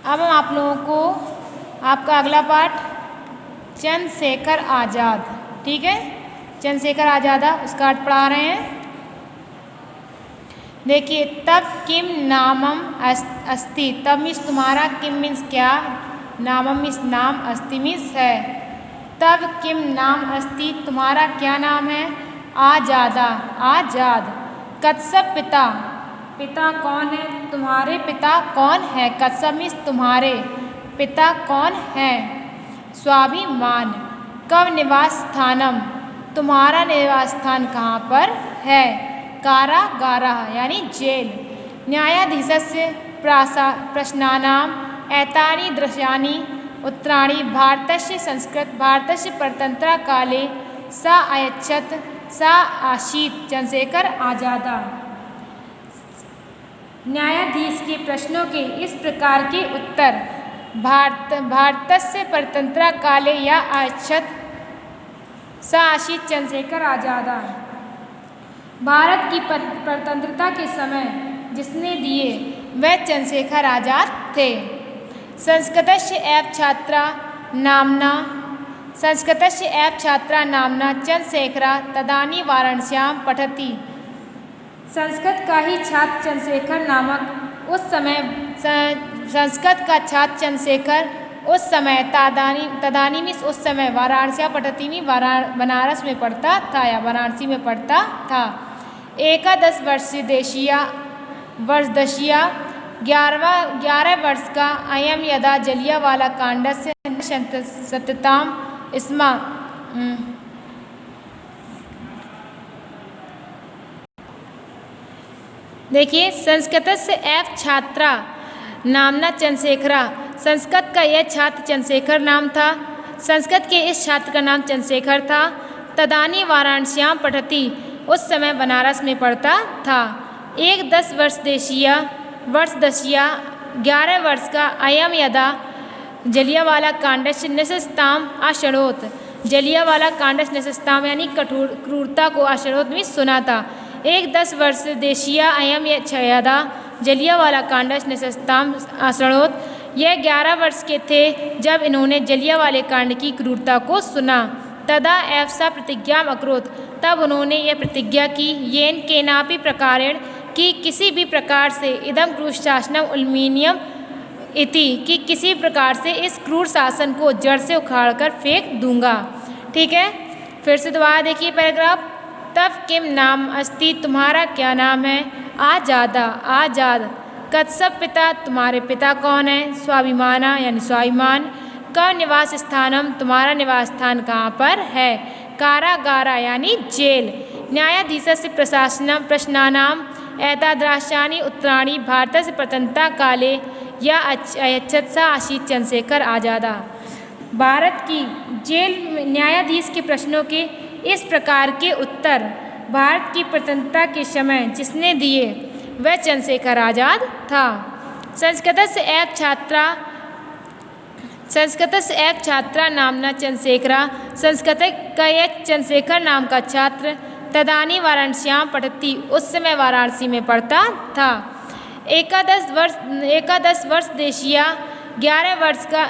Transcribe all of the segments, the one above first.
अब हम आप लोगों को आपका अगला पाठ चंद्रशेखर आज़ाद, ठीक है, चंद्रशेखर आज़ाद उसका अर्थ पढ़ा रहे हैं। देखिए, तब किम नामम अस्ति, तब मीन्स तुम्हारा, किम मीन्स क्या, नामम मीन्स नाम, अस्ति मीन्स है। तब किम नाम अस्ति, तुम्हारा क्या नाम है, आज़ादा, आज़ाद। कत्सब पिता, पिता कौन है, तुम्हारे पिता कौन है, कत्सब मीन्स तुम्हारे पिता कौन है। स्वाभिमान, कब निवास स्थानम, तुम्हारा निवास स्थान कहाँ पर है, कारागारः यानी जेल। न्यायाधीशस्य प्रश्नानाम् एतानि दृश्यानि उत्तराणि भारतस्य संस्कृत, भारतस्य परतंत्रा काले सा अयच्छत् सा आसीत् चंद्रशेखर आज़ाद। न्यायाधीश के प्रश्नों के इस प्रकार के उत्तर भारतस्य परतंत्रा काले या अयच्छत् सा आसीत् चंद्रशेखर आज़ाद, भारत की स्वतंत्रता के समय जिसने दिए वह चंद्रशेखर आज़ाद थे। संस्कृतस्य एव छात्रा नामना, संस्कृतस्य एव छात्रा नामना चंद्रशेखरा तदानीं वाराणस्यां पठति। संस्कृत का ही छात्र चंद्रशेखर नामक उस समय, संस्कृत का छात्र चंद्रशेखर उस समय, तदानी मीन्स उस समय, वाराणस्यां पठति में बनारस में पढ़ता था या वाराणसी में पढ़ता था। एकादश वर्षदशीया 11 वर्ष का अयम यदा जलियावाला कांडस्य सत्यताम स्म। देखिए, संस्कृतस्य एव छात्रा नामना चंद्रशेखरा, संस्कृत का यह छात्र चंद्रशेखर नाम था, संस्कृत के इस छात्र का नाम चंद्रशेखर था। तदानी वाराणस्यां पठति, उस समय बनारस में पढ़ता था। 10 वर्षदशीया 11 वर्ष का अयम यदा जलियावाला कांडस्य निशस्ताम अशृणोत, जलियावाला कांडस्य निशस्ताम यानी क्रूरता को अशृणोत में सुना था। 10 वर्षदेशीया अयम यदा जलियावाला कांडस्य निशस्ताम अशृणोत, यह 11 वर्ष के थे जब इन्होंने जलियावाले कांड की क्रूरता को सुना। तदा एव सा प्रतिज्ञा अकरोत, तब उन्होंने यह प्रतिज्ञा की, येन केनापि प्रकारेण, कि किसी भी प्रकार से, इदम क्रूर शासनम उन्मूल्यम इति, कि किसी प्रकार से इस क्रूर शासन को जड़ से उखाड़कर फेंक दूंगा। ठीक है, फिर से दोबारा देखिए पैराग्राफ। तब किम नाम अस्ति, तुम्हारा क्या नाम है, आज़ादा, आज़ाद। कत्सब पिता, तुम्हारे पिता कौन है, स्वाभिमाना यानी स्वाभिमान। कब निवास स्थानम, तुम्हारा निवास स्थान कहाँ पर है, कारागारा यानी जेल। न्यायाधीशस्य प्रश्नानाम एतादृशानि उत्तराणि भारतस्य स्वतंत्रता काले या अयच्छत् सा आसीत् चंद्रशेखर आज़ाद। भारत की जेल न्यायाधीश के प्रश्नों के इस प्रकार के उत्तर भारत की स्वतंत्रता के समय जिसने दिए वह चंद्रशेखर आज़ाद था। संस्कृतस्य एव छात्रा नामना चंद्रशेखरा, संस्कृत का यह चंद्रशेखर नाम का छात्र तदानी वाराणस्यां पठति, उस समय वाराणसी में पढ़ता था। 11 वर्ष देशिया 11 वर्ष का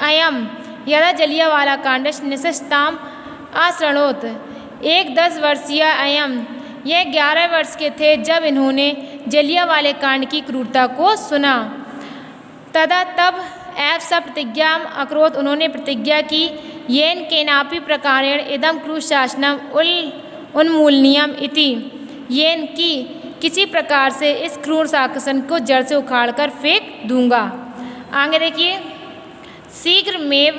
अयम यदा जलियावाला कांडस्य निशस्ताम अशृणोत, 10 वर्षीय अयम यह 11 वर्ष के थे जब इन्होंने जलियावाले कांड की क्रूरता को सुना। तदा तब एव सा प्रतिज्ञा अकरोत, उन्होंने प्रतिज्ञा की, येन केनापि प्रकारेण इदम क्रूर शासनम उन्मूलनीयम इति, येन की किसी प्रकार से इस क्रूर शासन को जड़ से उखाड़कर फेंक दूंगा। आगे देखिए, शीघ्रमेव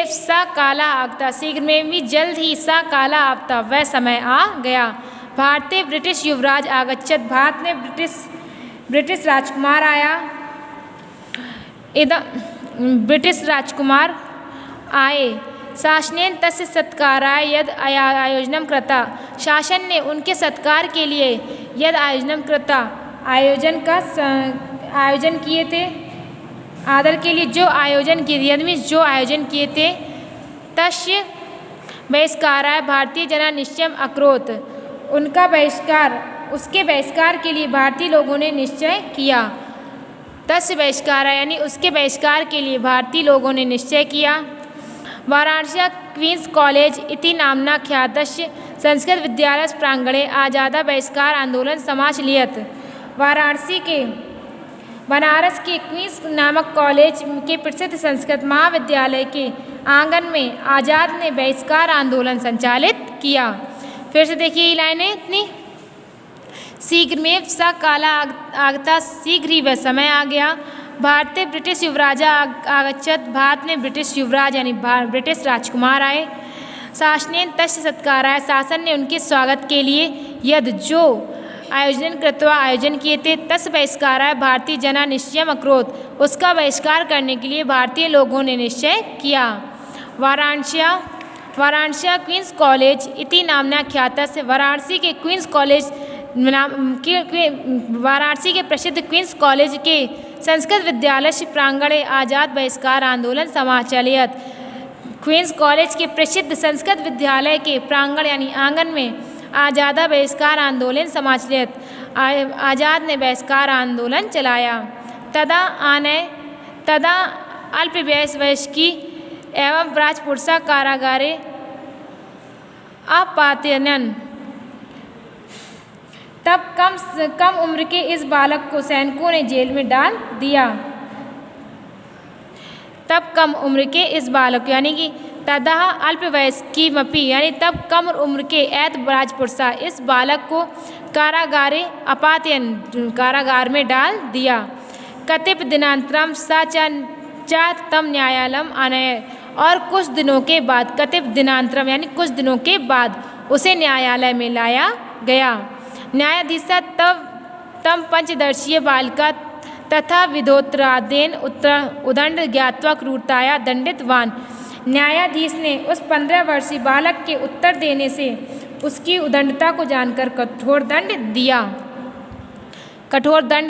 सा काला आगता, शीघ्रमेव भी जल्द ही सा काला आगता वह समय आ गया। भारतीय ब्रिटिश युवराज आगच्छत, भारत में ब्रिटिश राजकुमार आया। ब्रिटिश राजकुमार आए। शासनेन तस्य सत्काराय यद आयोजनम कृता, शासन ने उनके सत्कार के लिए यद आयोजनम कृता, आयोजन किए थे, आदर के लिए जो आयोजन किए थे, जो आयोजन किए थे, तस्य बहिष्काराय भारतीय जना निश्चयम् अकरोत्। उसके बहिष्कार के लिए भारतीय लोगों ने निश्चय किया। तस्य बहिष्काराय यानी उसके बहिष्कार के लिए भारतीय लोगों ने निश्चय किया। वाराणसी क्वींस कॉलेज इति नाम्ना ख्यातस्य संस्कृत विद्यालय प्रांगणे आज़ादा बहिष्कार आंदोलन समाचलित। बनारस के क्वींस नामक कॉलेज के प्रसिद्ध संस्कृत महाविद्यालय के आंगन में आज़ाद ने बहिष्कार आंदोलन संचालित किया। फिर से देखिए ये लाइनें इतनी। शीघ्रमेव स काला आगता, शीघ्र ही वह समय आ गया। भारतीय ब्रिटिश युवराजा आगच्छत, भारत में ब्रिटिश युवराज यानी ब्रिटिश राजकुमार आए। शासनेन तस्य सत्काराय, शासन ने उनके स्वागत के लिए यद जो आयोजन कृत्वा आयोजन किए थे, तस् बहिष्काराय भारतीय जना निश्चयम् अकरोत्, उसका बहिष्कार करने के लिए भारतीय लोगों ने निश्चय किया। वाराणसी क्वींस कॉलेज इति नाम्ना ख्यातस्य, वाराणसी के क्वींस कॉलेज वाराणसी के प्रसिद्ध क्वींस कॉलेज के संस्कृत विद्यालय प्रांगणे आज़ाद बहिष्कार आंदोलन समाचलित। क्वींस कॉलेज के प्रसिद्ध संस्कृत विद्यालय के प्रांगण यानी आंगन में आज़ादा बहिष्कार आंदोलन समाचलित। आज़ाद ने बहिष्कार आंदोलन चलाया। तदा अल्पवयस्की एवं राजपुरसा कारागारे अपातयन्। तब कम उम्र के इस बालक को सैनिकों ने जेल में डाल दिया। तब कम उम्र के इस बालक यानी कि तदा अल्पवयस्की मपी यानी तब कम उम्र के ऐत राजपुरसा इस बालक को कारागारे अपातयन्, कारागार में डाल दिया। कतिप दिनांतरम स च तम न्यायालयम आनय, और कुछ दिनों के बाद, कतिप दिनांतरम यानी कुछ दिनों के बाद उसे न्यायालय में लाया गया। न्यायाधीशा तम पंचदर्शीय बालिका तथा विधोत्रादेन उदंड ज्ञात्वा क्रूरताया दंडितवान। न्यायाधीश ने उस 15 वर्षीय बालक के उत्तर देने से उसकी उदंडता को जानकर कठोर दंड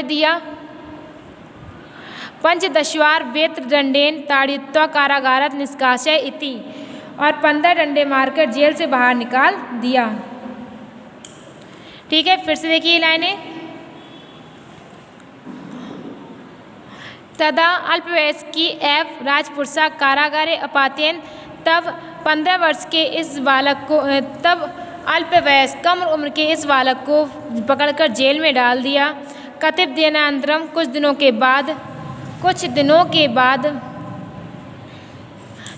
दिया। पंचदशवार वेत्रदंडेन ताड़ित्वा कारागारात् निष्कास्य इति, और 15 डंडे मारकर जेल से बाहर निकाल दिया। ठीक है, फिर से देखिए लाइनें। तदा अल्पवयस्की एव राजपुरसा कारागारे अपातयन्, तब 15 वर्ष के इस बालक को, तब अल्पवयस्क कम उम्र के इस बालक को पकड़कर जेल में डाल दिया। कतिप दिनांतरम कुछ दिनों के बाद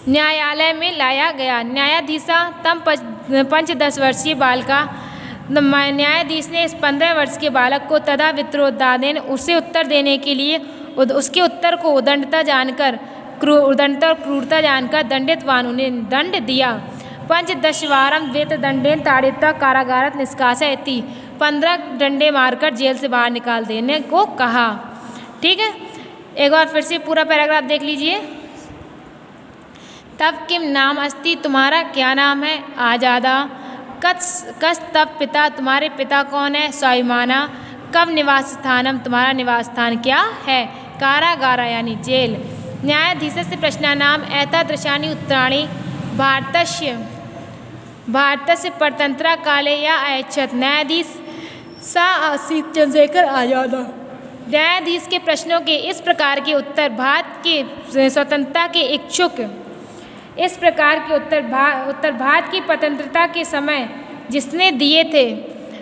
न्यायालय में लाया गया। न्यायाधीशा तम 15 वर्षीय बालिका, न्यायाधीश ने इस 15 वर्ष के बालक को तदा वित्रोदादेन उसे उत्तर देने के लिए उसके उत्तर को उदंडता जानकर क्रूरता जानकर दंडितवान उन्हें दंड दिया। पंचदशवारम वेत्रदंडेन ताड़ित्वा कारागारात् निष्कास्य इति, 15 डंडे मारकर जेल से बाहर निकाल देने को कहा। ठीक है, एक बार फिर से पूरा पैराग्राफ देख लीजिए। तब किम नाम अस्ति, तुम्हारा क्या नाम है? आज़ादा। कस तब पिता, तुम्हारे पिता कौन है? स्वाभिमाना। कब निवास स्थानम, तुम्हारा निवास स्थान क्या है? कारागारा यानी जेल। न्यायाधीशस्य प्रश्नानाम एतादृशानि उत्तराणि भारतस्य परतंत्रा काले या अयच्छत्। न्यायाधीश सा आसीत् चंद्रशेखर आज़ाद। न्यायाधीश के प्रश्नों के इस प्रकार के उत्तर भारत के स्वतंत्रता के इच्छुक, इस प्रकार के उत्तर भारत की स्वतंत्रता के समय जिसने दिए थे,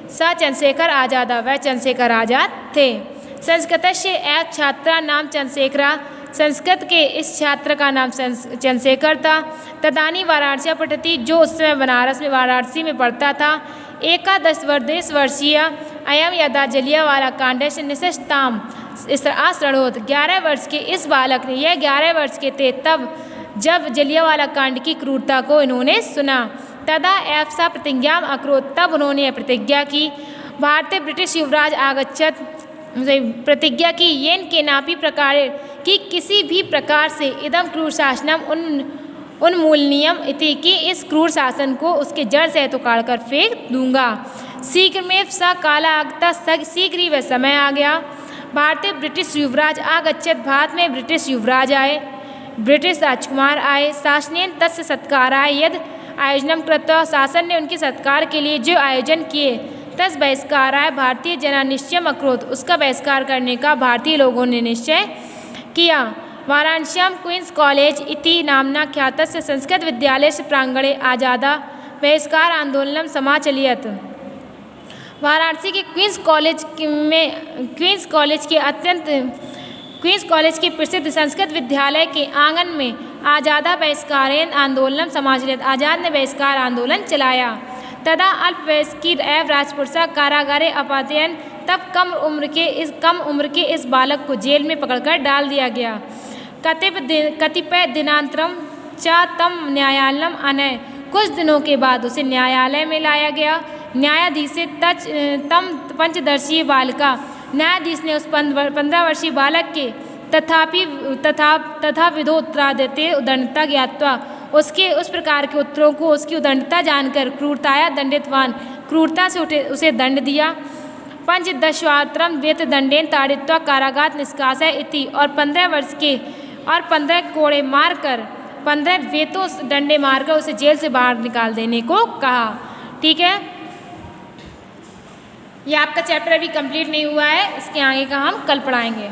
स चंद्रशेखर आज़ाद, वह चंद्रशेखर आज़ाद थे। संस्कृतस्य एक छात्रा नाम चंद्रशेखरा, संस्कृत के इस छात्र का नाम चंद्रशेखर था। तदानी वाराणसी पठती, जो उस समय बनारस में वाराणसी में पढ़ता था। 11 वर्षीय अयम यदा जलियावाला कांडस्य निशस्ताम आश्रणोत। 11 वर्ष के इस बालक ने, यह 11 वर्ष के थे तब जब जलियावाला कांड की क्रूरता को इन्होंने सुना। तदा ऐसा प्रतिज्ञा अकरोत्, तब उन्होंने प्रतिज्ञा की। भारतीय ब्रिटिश युवराज आगच्छत, प्रतिज्ञा की, येन के नापी प्रकार की किसी भी प्रकार से इदम क्रूर शासनम उन्मूलनीयम इति, कि इस क्रूर शासन को उसके जड़ से तो काट कर फेंक दूंगा। शीघ्र में सा काला आगता, शीघ्र ही वह समय आ गया। भारतीय ब्रिटिश युवराज आगच्छत, भारत में ब्रिटिश युवराज आए। ब्रिटिश राजकुमार आए। शासनेन तस्य सत्काराय यद आयोजनम कृत्वा, शासन ने उनके सत्कार के लिए जो आयोजन किए, तस् बहिष्काराय भारतीय जना निश्चयम अकरोत्, उसका बहिष्कार करने का भारतीय लोगों ने निश्चय किया। वाराणस्यां क्वींस कॉलेज इति नाम्ना ख्यातस्य संस्कृत विद्यालयस्य प्रांगणे आजादा बहिष्कार आंदोलनम समाचलियत। वाराणसी के क्वींस कॉलेज के प्रसिद्ध संस्कृत विद्यालय के आंगन में आजादा बहिष्कारेण आंदोलन समाचलित, आजाद ने बहिष्कार आंदोलन चलाया। तदा अल्पवयस्की एवं राजपुरुषा कारागारे अपातयन, तब कम उम्र के इस बालक को जेल में पकड़कर डाल दिया गया। कतिपय दिनांतरम च तम न्यायालयम अनय, कुछ दिनों के बाद उसे न्यायालय में लाया गया। न्यायाधीशे तम पंचदर्शीय बालका, न्यायाधीश ने उस 15 वर्षीय बालक के तथा विधोत्तरादित्य उदंडता ज्ञात्वा, उसके उस प्रकार के उत्तरों को उसकी उदंडता जानकर क्रूरताया दंडितवान, क्रूरता से उसे दंड दिया। पंचदशवात्रम वेत दंडेन ताड़ित्वा कारागात निष्कासय इति, और 15 कोड़े मारकर 15 वेतों डंडे मारकर उसे जेल से बाहर निकाल देने को कहा। ठीक है, ये आपका चैप्टर अभी कंप्लीट नहीं हुआ है, इसके आगे का हम कल पढ़ाएंगे।